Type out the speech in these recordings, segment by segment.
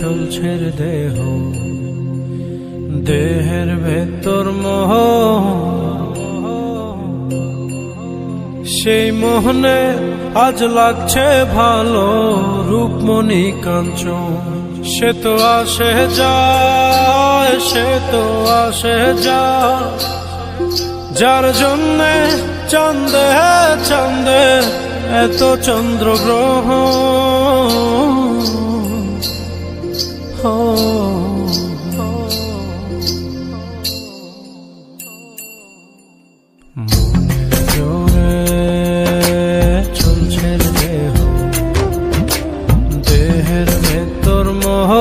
চলছে রে দেহ, দেহের ভেতর মোহ, সেই মোহনে আজ লাগছে ভালো রূপমণি কাঞ্চন। সে তো আসে যায়, সে তো আসে যায়, যার জন্যে চাঁদে চাঁদে এত চন্দ্রগ্রহ। চলছে দেহ, দেহের ভেতর মোহ,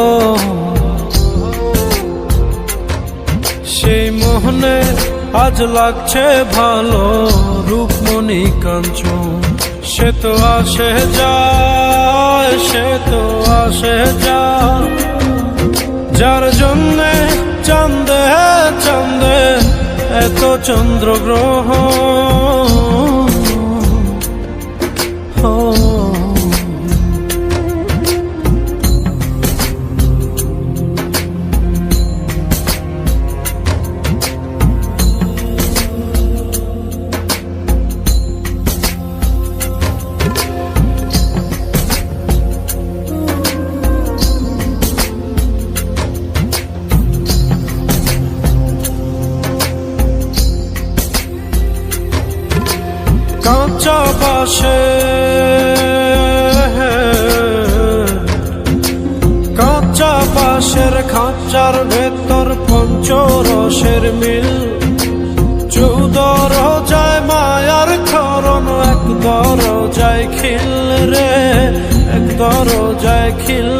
সেই মোহনে আজ লাগছে ভালো রূপমণি কাঞ্চন। সে তো আসে যায়, সে তো আসে যায়, যার জন্যে চাঁদে চাঁদে এত চন্দ্রগ্রহ। কাঁচা বাসে, কাঁচা বাসের খাঁচার ভেতর পঞ্চরসের মিল, 14 রোজায় মায়ার খরণ, এক দরজায় খিল রে, এক দরজায় খিল।